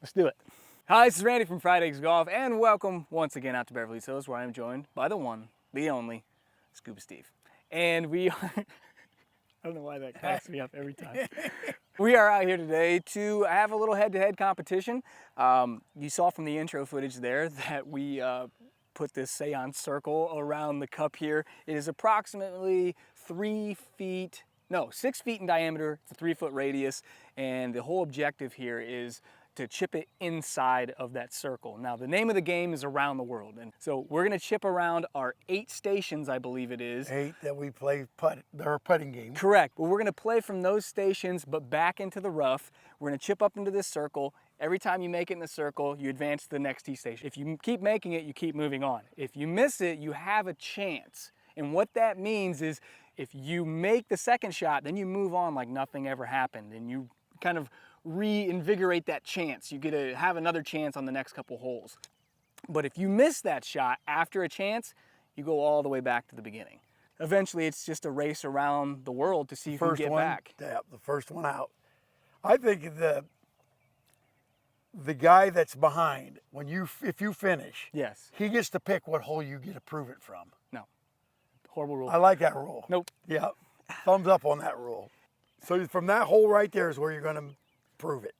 Let's do it. Hi, this is Randy from Fried Eggs Golf, and welcome once again out to Beverly Hills, where I am joined by the one, the only, Scuba Steve. And we are, I don't know why that cracks me up every time. We are out here today to have a little head-to-head competition. You saw from the intro footage there that we put this seance circle around the cup here. It is approximately 6 feet in diameter. It's a 3-foot radius, and the whole objective here is to chip it inside of that circle. Now, the name of the game is Around the World, and so we're gonna chip around our 8 stations, I believe it is. 8 that we play our putting game. Correct, but we're gonna play from those stations, but back into the rough. We're gonna chip up into this circle. Every time you make it in the circle, you advance to the next tee station. If you keep making it, you keep moving on. If you miss it, you have a chance. And what that means is if you make the second shot, then you move on like nothing ever happened, and you kind of reinvigorate that chance. You get to have another chance on the next couple holes. But if you miss that shot after a chance, you go all the way back to the beginning. Eventually, it's just a race around the world to see who can get back. Yeah, the first one out. I think the guy that's behind, if you finish, Yes. he gets to pick what hole you get to prove it from. No. Horrible rule. I like that rule. Nope. Yeah, thumbs up on that rule. So from that hole right there is where you're going to prove it,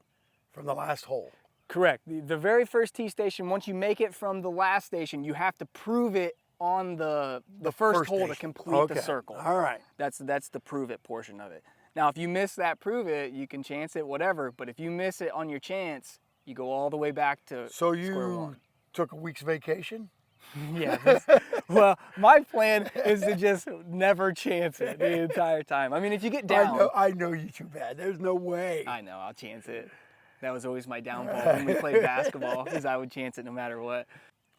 from the last hole. Correct. The very first tee station, once you make it from the last station, you have to prove it on the first hole station. to complete the Okay. circle. All right. That's the prove it portion of it. Now, if you miss that prove it, you can chance it, whatever. But if you miss it on your chance, you go all the way back to So square you one. took a week's vacation? Yeah. Well, my plan is to just never chance it the entire time. I mean, if you get down. I know you too bad. There's no way. I know, I'll chance it. That was always my downfall when we played basketball, because I would chance it no matter what.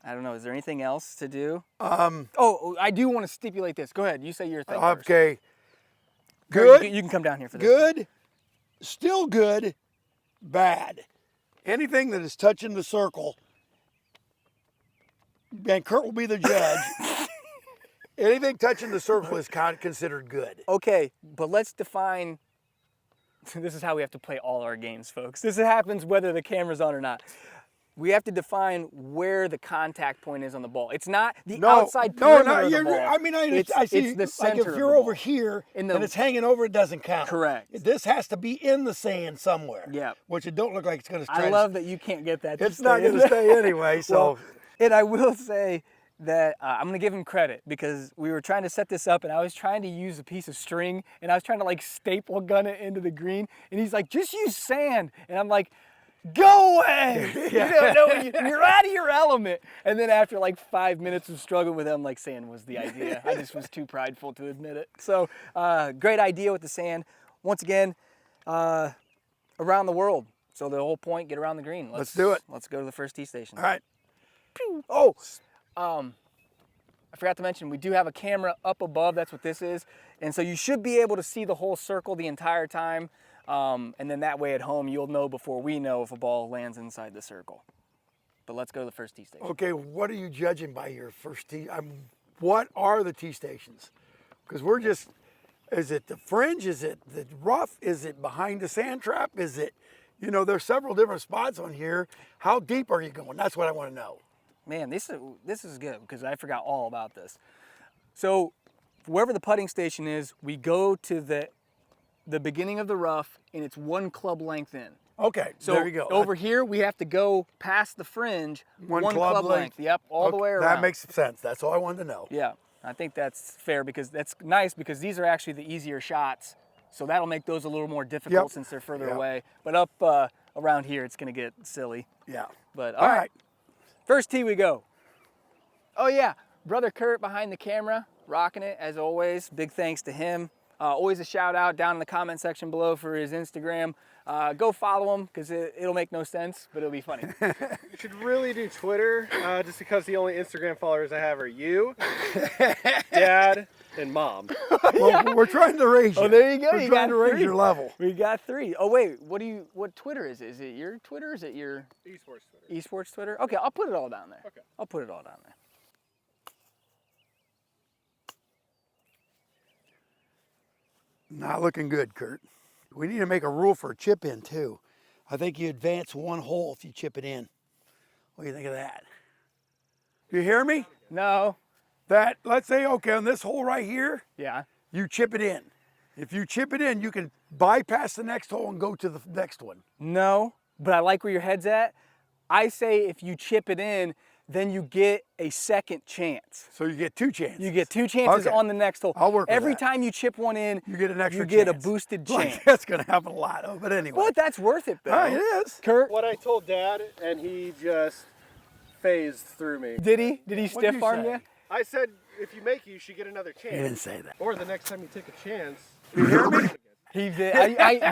I don't know, is there anything else to do? Oh, I do want to stipulate this. Go ahead, you say your thing first. Okay. Good. Good. You can come down here for this. Good, still good, bad. Anything that is touching the circle, and Kurt will be the judge. Anything touching the circle is considered good. Okay, but let's define, this is how we have to play all our games, folks. This happens whether the camera's on or not. We have to define where the contact point is on the ball. It's not the outside perimeter of the ball. I mean, I see. It's the center like if of you're the over ball. here And and it's hanging over, it doesn't count. Correct. This has to be in the sand somewhere. Yeah. Which it don't look like it's going to. I love that you can't get that. It's not going to stay anyway. So. Well, and I will say that I'm going to give him credit, because we were trying to set this up and I was trying to use a piece of string and I was trying to like staple gun it into the green, and he's like, just use sand. And I'm like, go away. You don't know, you're out of your element. And then after like 5 minutes of struggling with him, like, sand was the idea. I just was too prideful to admit it. So great idea with the sand. Once again, around the world. So the whole point, get around the green. Let's do it. Let's go to the first tee station. All right. Oh, I forgot to mention, we do have a camera up above. That's what this is. And so you should be able to see the whole circle the entire time. And then that way at home, you'll know before we know if a ball lands inside the circle. But let's go to the first tee station. Okay, what are you judging by your first tee? What are the tee stations? Because we're just, is it the fringe? Is it the rough? Is it behind the sand trap? Is it, there's several different spots on here. How deep are you going? That's what I want to know. Man, this is good, because I forgot all about this. So wherever the putting station is, we go to the beginning of the rough, and it's 1 club length in. Okay, So there you go. over here, we have to go past the fringe, 1 club length. Yep, all the way around. That makes sense. That's all I wanted to know. Yeah, I think that's fair, because that's nice, because these are actually the easier shots. So that'll make those a little more difficult since they're further away. But up around here, it's going to get silly. Yeah. But all right. First tee we go. Oh yeah, brother Kurt behind the camera, rocking it as always. Big thanks to him. Always a shout out down in the comment section below for his Instagram. Go follow him, because it'll make no sense, but it'll be funny. You should really do Twitter, just because the only Instagram followers I have are you, Dad, and Mom. Well, we're trying to raise you. Oh, there you go. We're You trying got to raise 3. your level. We got 3. Oh wait, what Twitter is it? Is it your Twitter? Is it your Esports Twitter. esports Twitter? Okay, I'll put it all down there. Okay. I'll put it all down there. Not looking good, Kurt. We need to make a rule for a chip in too. I think you advance one hole if you chip it in. What do you think of that? You hear me? No. That, let's say, okay, on this hole right here, Yeah. you chip it in. If you chip it in, you can bypass the next hole and go to the next one. No, but I like where your head's at. I say if you chip it in, then you get a second chance. So you get 2 chances. You get 2 chances Okay. on the next hole. I'll work with Every that. time you chip one in, You get an extra you get chance. a boosted Like, chance. that's going to happen a lot, oh, but anyway. But that's worth it, though. It is. Kurt, What I told Dad, and he just phased through me. did he? Did he What'd stiff you arm say? you? I said, if you make it, you should get another chance. He didn't say that. Or the next time you take a chance. You hear me? He did.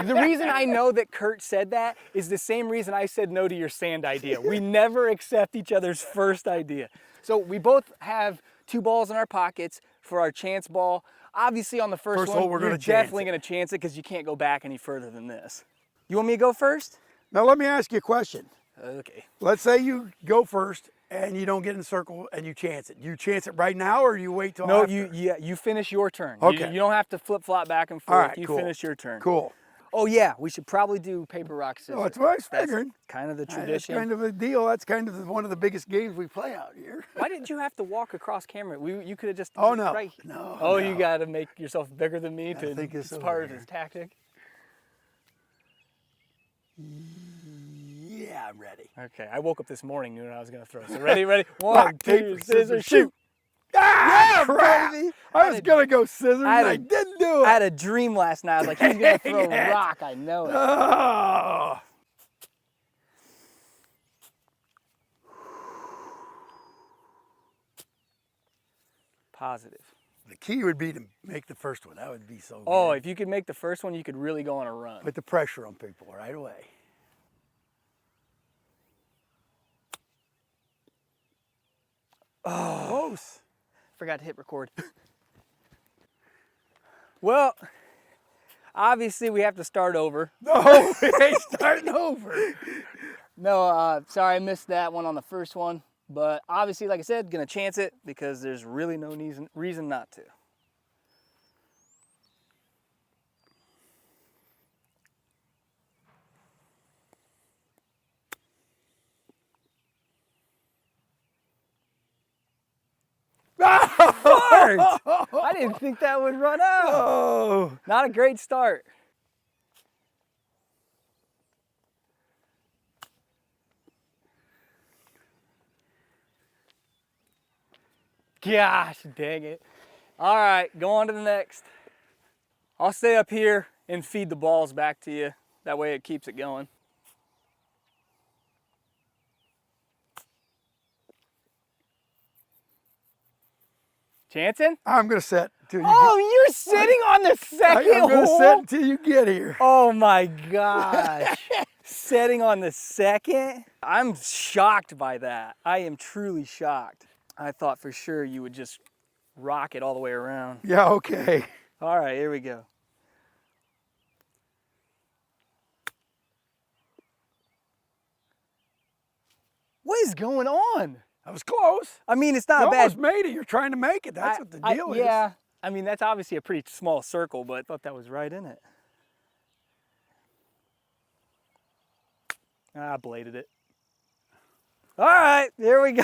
The reason I know that Kurt said that is the same reason I said no to your sand idea. We never accept each other's first idea. So we both have 2 balls in our pockets for our chance ball. Obviously on the first one, hole, we're you're gonna chance definitely it. going to chance it because you can't go back any further than this. You want me to go first? Now let me ask you a question. Okay. Let's say you go first and you don't get in the circle and you chance it. Do you chance it right now or you wait till No, after? you finish your turn. Okay. You don't have to flip-flop back and forth. All right, you cool. finish your turn. Cool. Oh yeah, we should probably do paper, rock, scissors. Oh, that's what I was That's figuring. kind of the That's tradition. kind of a deal. That's kind of one of the biggest games we play out here. Why did you have to walk across camera? You could have just. Oh, no. Right. No, Oh, no. you got to make yourself bigger than me to. think it's it's part over of here. his tactic. Yeah, I'm ready. Okay, I woke up this morning knowing I was gonna throw. So ready? One, Rock, two, paper, scissors, shoot. Ah, crap. baby. I was going to go scissors and I had I a- didn't do I it. had a dream last night. I was like, he's gonna throw Dang it. rock. I know it. Oh. Positive. The key would be to make the first one. That would be so good. Oh, if you could make the first one, you could really go on a run. Put the pressure on people right away. Oh. Close. Forgot to hit record. Well, obviously we have to start over. No, we ain't starting over. No, sorry I missed that one on the first one. But obviously, like I said, gonna chance it because there's really no reason not to. Fart! I didn't think that would run out. Oh. Not a great start. Gosh, dang it. All right, go on to the next. I'll stay up here and feed the balls back to you. That way it keeps it going. Chancing? I'm going to set till you Oh, you're sitting on the second I'm going to hole? set until you get here. Oh my gosh. Setting on the second? I'm shocked by that. I am truly shocked. I thought for sure you would just rock it all the way around. Yeah, okay. All right, here we go. What is going on? That was close. I mean, it's You not bad. almost made it. You're trying to make it. That's what the deal is. Yeah, I mean, that's obviously a pretty small circle, but I thought that was right in it. I bladed it. All right, there we go.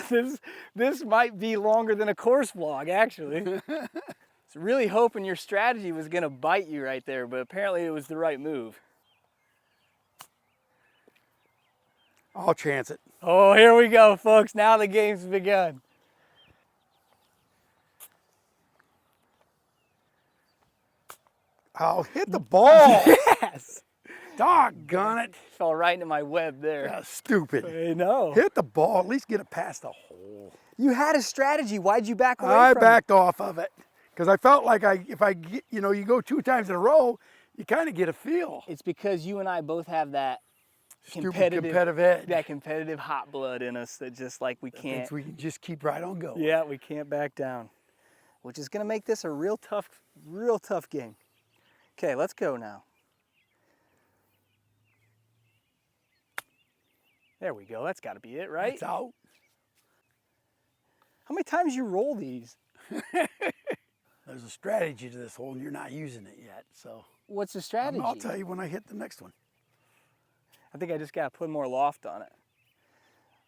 This might be longer than a course vlog, actually. Was really hoping your strategy was gonna bite you right there, but apparently it was the right move. I'll chance it. Oh, here we go, folks. Now the game's begun. I'll hit the ball. Yes! Doggone it. Fell right into my web there. That's stupid. I know. Hit the ball. At least get it past the hole. You had a strategy. Why'd you back away I from backed off of it because I felt like if I get, you go 2 times in a row, you kind of get a feel. it? It's because you and I both have that Stupid competitive edge. that competitive hot blood in us that just like we can't. Thinks we can just keep right on going. Yeah, we can't back down, which is gonna make this a real tough game. Okay, let's go now. There we go. That's got to be it, right? It's out. How many times you roll these? There's a strategy to this hole, and you're not using it yet. So What's the strategy? I'll tell you when I hit the next one. I think I just gotta put more loft on it.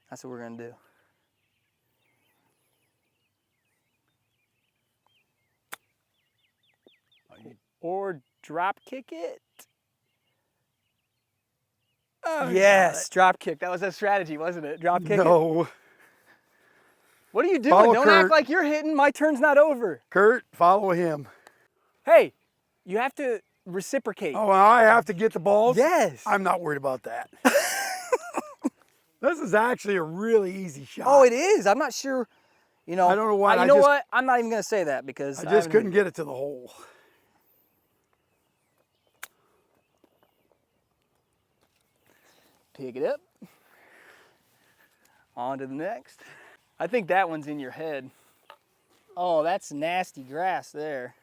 That's what we're gonna do. Or drop kick it. Oh, Yes, drop kick. That was a strategy, wasn't it? Drop kick it. No. What are you doing? Follow Don't Kurt. act like you're hitting. My turn's not over. Kurt, follow him. Hey, you have to reciprocate. Oh, I have to get the balls? Yes. I'm not worried about that. This is actually a really easy shot. Oh, it is. I'm not sure. You know, I don't know why. You know what? I'm not even gonna say that because I just couldn't get it to the hole. Pick it up. On to the next. I think that one's in your head. Oh, that's nasty grass there.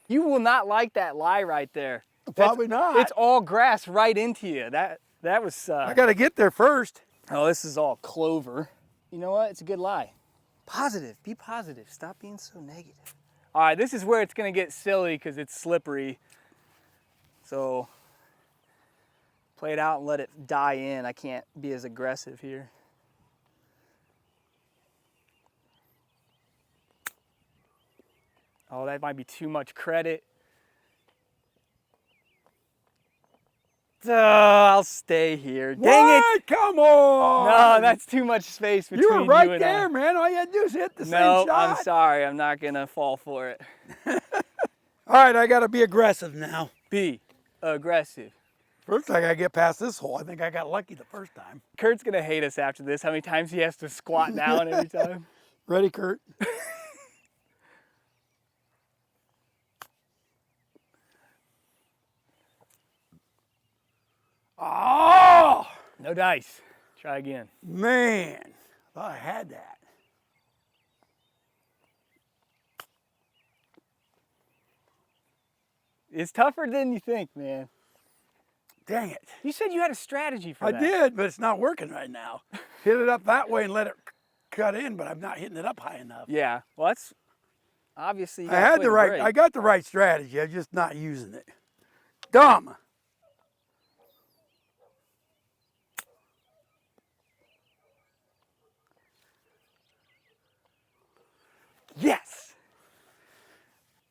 You will not like that lie right there. Probably not. It's all grass right into you. That was. I got to get there first. Oh, this is all clover. You know what? It's a good lie. Positive. Be positive. Stop being so negative. All right, this is where it's gonna get silly because it's slippery. So play it out and let it die in. I can't be as aggressive here. Oh, that might be too much credit. I'll stay here. Dang it! Come on! No, that's too much space between You were right you and there, I. man. All you had to do is hit the same No, shot. I'm sorry. I'm not gonna fall for it. All right, I got to be aggressive now. Be aggressive. First, I got to get past this hole. I think I got lucky the first time. Kurt's gonna hate us after this. How many times he has to squat down every time? Ready, Kurt? Oh, No dice. Try again. man. Thought I had that. It's tougher than you think, man. Dang it. You said you had a strategy for I that. did, but it's not working right now. Hit it up that way and let it cut in, but I'm not hitting it up high enough. Yeah. Well, that's obviously. You I gotta had play the right, break. I got the right strategy. I'm just not using it. Dumb. Yes.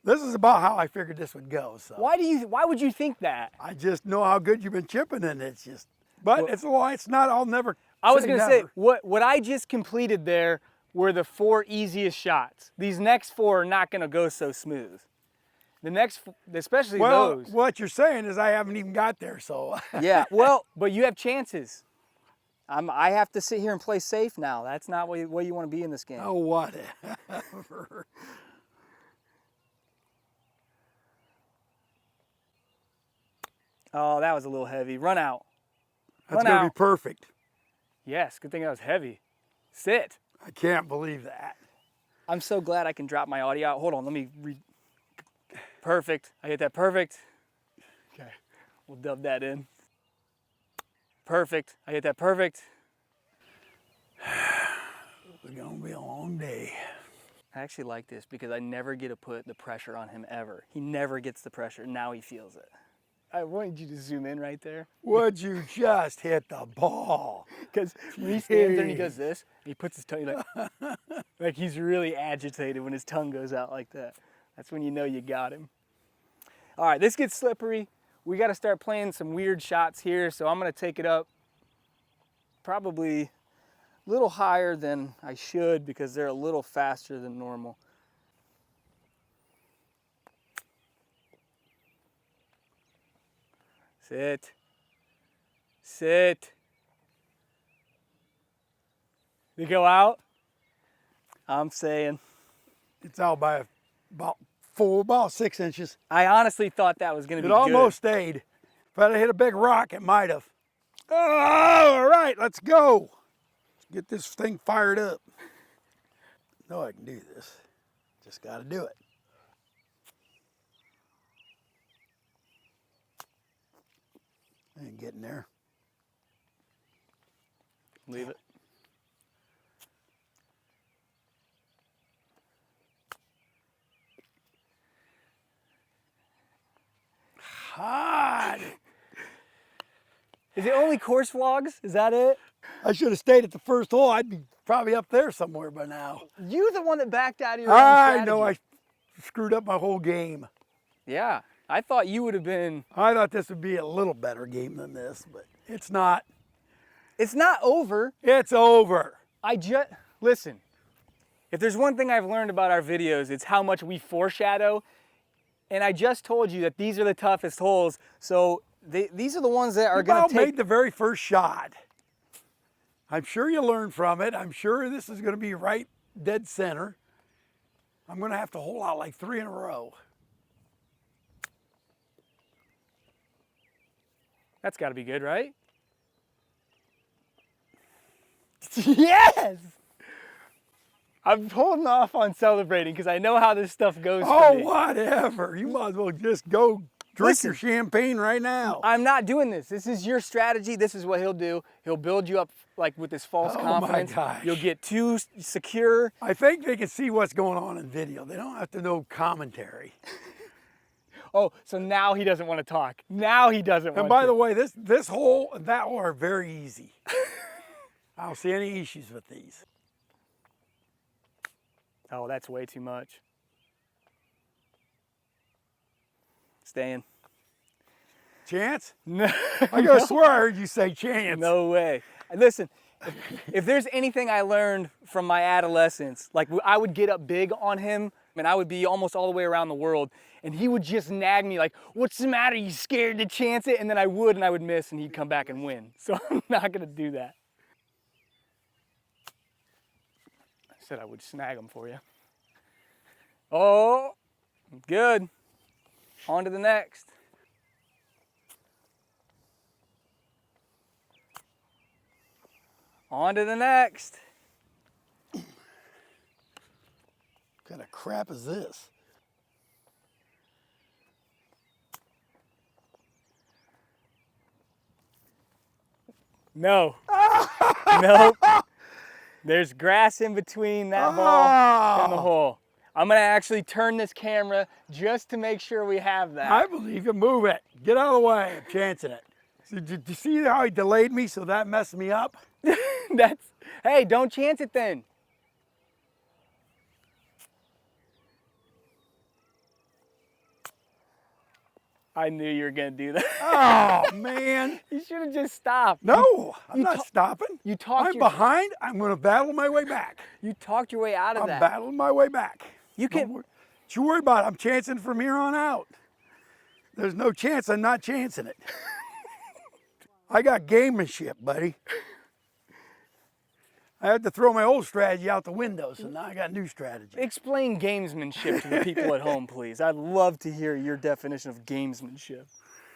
This is about how I figured this would go. So Why would you think that? I just know how good you've been chipping, and it's just. But Well- it's a lie. It's not. I'll never. I was gonna say never. what I just completed there were the 4 easiest shots. These next 4 are not gonna go so smooth. The next, especially Well, those. what you're saying is I haven't even got there. So. Yeah. Well, but you have chances. I have to sit here and play safe now. That's not what you want to be in this game. Oh, whatever. Oh, that was a little heavy. Run out. That's Run gonna out. be perfect. Yes. Good thing that was heavy. Sit. I can't believe that. I'm so glad I can drop my audio out. Hold on, let me read. Perfect. I hit that perfect. Okay, we'll dub that in. Perfect. I hit that perfect. It's gonna be a long day. I actually like this because I never get to put the pressure on him ever. He never gets the pressure. Now he feels it. I wanted you to zoom in right there. Would you just hit the ball? Because when he stands there and he does this, and he puts his tongue like he's really agitated when his tongue goes out like that. That's when you know you got him. All right, this gets slippery. We got to start playing some weird shots here, so I'm going to take it up probably a little higher than I should because they're a little faster than normal. Sit. Sit. They go out? I'm saying. It's out by about 6 inches. I honestly thought that was going to It be almost stayed. If I'd have hit a big rock, it might have. Oh, all right, let's go. Let's get this thing fired up. No, I can do this. Just got to do it. I ain't getting there. good. Leave it. God. Is it only course vlogs? Is that it? I should have stayed at the first hole. I'd be probably up there somewhere by now. You the one that backed out of your own I strategy. know I screwed up my whole game. Yeah, I thought you would have been. I thought this would be a little better game than this, but it's not. It's not over. It's over. Listen. If there's one thing I've learned about our videos, it's how much we foreshadow. And I just told you that these are the toughest holes. So these are the ones that are going to take. Made the very first shot. I'm sure you learned from it. I'm sure this is going to be right dead center. I'm going to have to hole out like 3 in a row. That's got to be good, right? Yes! I'm holding off on celebrating because I know how this stuff goes for me. Whatever. You might as well just go drink Listen, your champagne right now. I'm not doing this. This is your strategy. This is what he'll do. He'll build you up like with this false confidence. My gosh. You'll get too secure. I think they can see what's going on in video. They don't have to know commentary. Oh, so now he doesn't want to talk. Now he doesn't want to. And by the way, this hole and that hole are very easy. I don't see any issues with these. Oh, that's way too much. Staying. Chance? No. I gotta swear I heard you say chance. No way. And listen, if there's anything I learned from my adolescence, like I would get up big on him and I would be almost all the way around the world and he would just nag me like, what's the matter? You scared to chance it? And then I would miss and he'd come back and win. So I'm not gonna do that. I said I would snag them for you. Oh, good. On to the next. On to the next. What kind of crap is this? No. Nope. There's grass in between that ball and the hole. I'm gonna actually turn this camera just to make sure we have that. I believe you. Move it. Get out of the way. I'm chancing it. So, did you see how he delayed me so that messed me up? Hey, don't chance it then. I knew you were gonna do that. Oh, man. You should have just stopped. No, I'm not stopping. You talked I'm behind. I'm going to battle my way back. You talked your way out of I'm that. battling my way back. You can. Don't you worry about it. I'm chancing from here on out. There's no chance I'm not chancing it. I got gamemanship, buddy. I had to throw my old strategy out the window, so now I got new strategy. Explain gamesmanship to the people at home, please. I'd love to hear your definition of gamesmanship.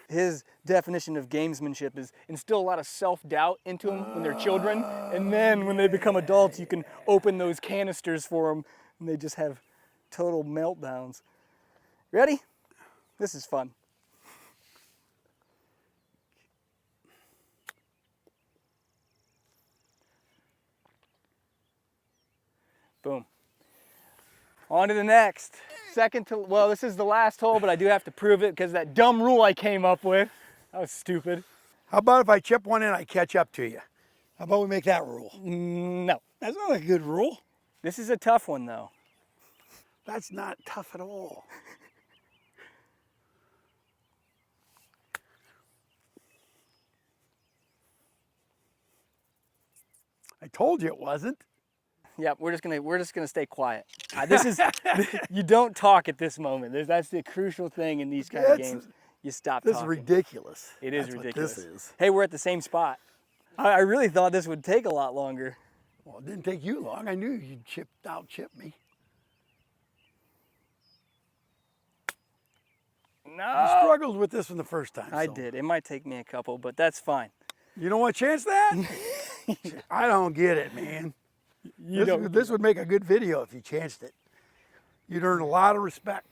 His definition of gamesmanship is instill a lot of self-doubt into them when they're children, and then when they become adults, you can open those canisters for them, and they just have total meltdowns. Ready? This is fun. Boom. On to the next. Well, this is the last hole, but I do have to prove it because that dumb rule I came up with. That was stupid. How about if I chip one in, I catch up to you? How about we make that rule? No. That's not a good rule. This is a tough one, though. That's not tough at all. I told you it wasn't. Yep, we're just gonna stay quiet. You don't talk at this moment. That's the crucial thing in these kind of games. You stop talking. This is ridiculous. It is That's ridiculous. What this is. Hey, we're at the same spot. I really thought this would take a lot longer. Well, it didn't take you long. I knew you'd out-chip me. No. You struggled with this one the first time. I did. It might take me a couple, but that's fine. You don't want to chance that? I don't get it, man. This would make a good video if you chanced it. You'd earn a lot of respect.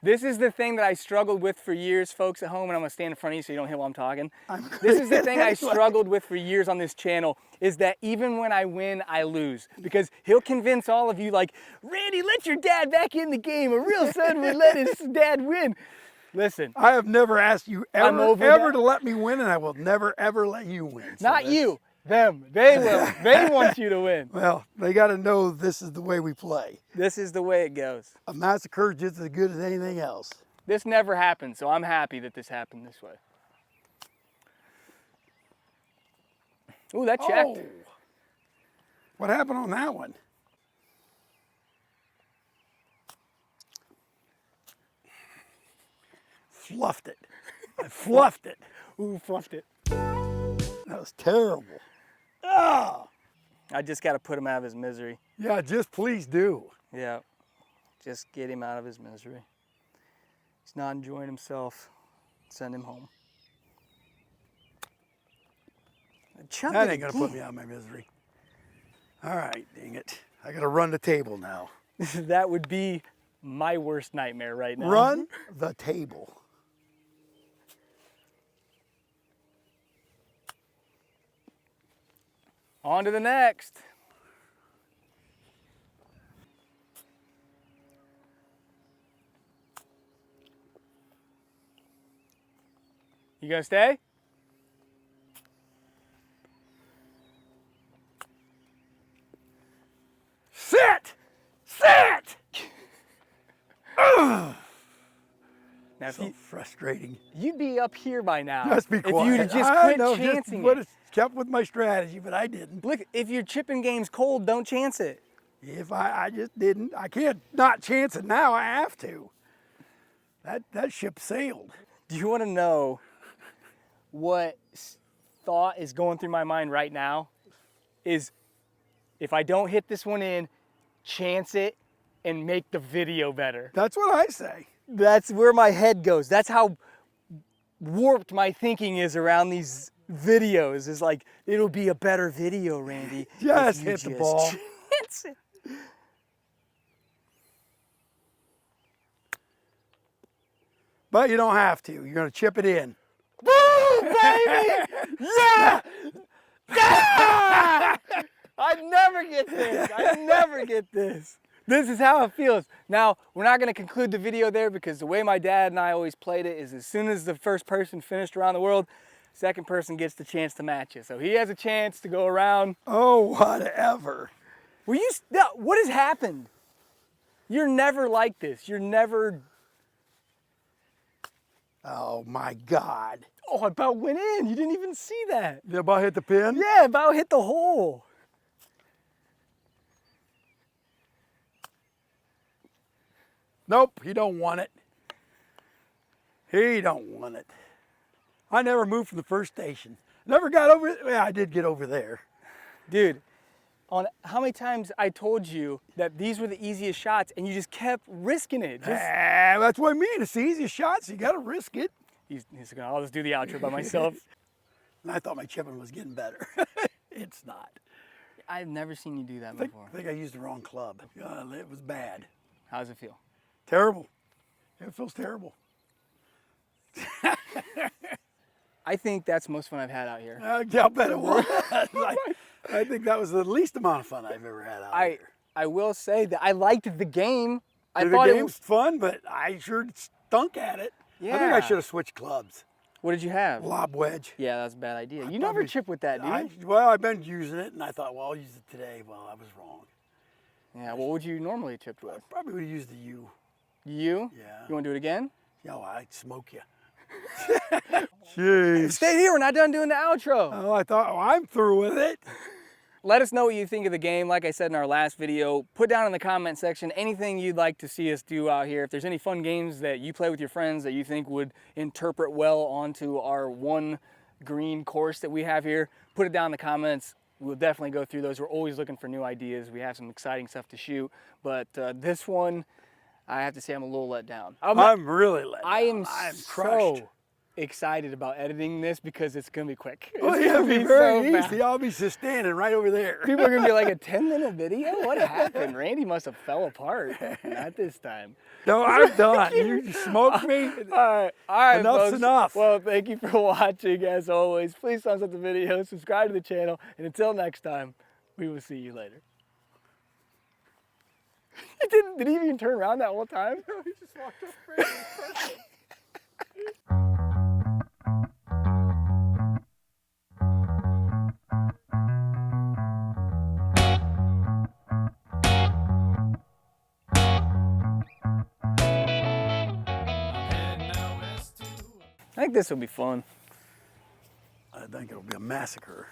This is the thing that I struggled with for years, folks at home, and I'm gonna stand in front of you so you don't hear while I'm talking. This is the thing I struggled with for years on this channel, is that even when I win, I lose. Because he'll convince all of you like, Randy, let your dad back in the game. A real son would let his dad win. Listen, I have never asked you I'm ever, over ever that. to let me win, and I will never, ever let you win. So not that's- you, them. They will. They want you to win. Well, they got to know this is the way we play. This is the way it goes. A massacre is just as good as anything else. This never happened, so I'm happy that this happened this way. Ooh, that checked. Oh. What happened on that one? Fluffed it. I fluffed it. Ooh, fluffed it. That was terrible. Ah. I just got to put him out of his misery. Yeah, just please do. Yeah, just get him out of his misery. He's not enjoying himself. Send him home. Chub That it ain't gonna put me out of my misery. All right, dang it. I gotta run the table now. That would be my worst nightmare right now. Run the table. On to the next. You gonna stay? Sit! Sit! Ugh. Now, if So frustrating. you'd be up here by now. Just be if quiet. you'd have just I quit know, just chancing would it. have kept with my strategy, but I didn't. Look, if your chipping game's cold, don't chance it. If I just didn't. I can't not chance it now. I have to. That ship sailed. Do you want to know what thought is going through my mind right now? Is if I don't hit this one in, chance it and make the video better. That's what I say. That's where my head goes. That's how warped my thinking is around these videos. Is like, it'll be a better video, Randy. if Just you hit the just ball. chance it. But you don't have to. You're gonna chip it in. Woo, baby! Yeah! Yeah! I never get this. I never get this. This is how it feels. Now, we're not going to conclude the video there because the way my dad and I always played it is as soon as the first person finished around the world, second person gets the chance to match it. So he has a chance to go around. Oh, whatever. Were you, no, what has happened? You're never like this. You're never, Oh my God. oh, I about went in. You didn't even see that. You about hit the pin? Yeah, about hit the hole. Nope, he don't want it. He don't want it. I never moved from the first station. Never got over, yeah, I did get over there. Dude, on how many times I told you that these were the easiest shots and you just kept risking it. Just, That's what I mean. It's the easiest shots. You got to risk it. he's going, I'll just do the outro by myself. And I thought my chipping was getting better. It's not. I've never seen you do that I before. think I used the wrong club. It was bad. How does it feel? Terrible. It feels terrible. I think that's the most fun I've had out here. I'll bet it was. I think that was the least amount of fun I've ever had out here. I will say that I liked the game. I The thought it game was. was fun, but I sure stunk at it. I think Yeah. I should have switched clubs. What did you have? Lob wedge. Yeah, that's a bad idea. You never probably- chip with that, do you? Well, I've been using it, and I thought, well, I'll use it today. Well, I was wrong. Yeah, what would you normally chip with? Probably would have used the U. You? Yeah. You want to do it again? Yo, I'd smoke you. Jeez. Stay here. We're not done doing the outro. Oh, I thought, I'm through with it. Let us know what you think of the game. Like I said in our last video, put down in the comment section anything you'd like to see us do out here. If there's any fun games that you play with your friends that you think would interpret well onto our one green course that we have here, put it down in the comments. We'll definitely go through those. We're always looking for new ideas. We have some exciting stuff to shoot. But this one, I have to say I'm a little let down. I'm really let down. I'm crushed. so excited about editing this because it's going to be quick. Oh, It's yeah, gonna it'll be be very so fast. easy. I'll be just standing right over there. People are gonna be like, a 10-minute video? What happened? Randy must have fell apart. Not this time. No, I'm done. You smoked me. All right, Enough's folks. enough. Well, thank you for watching. As always, please thumbs up the video, subscribe to the channel, and until next time, we will see you later. Did he even turn around that whole time? No, he just walked up. I think this will be fun. I think it'll be a massacre.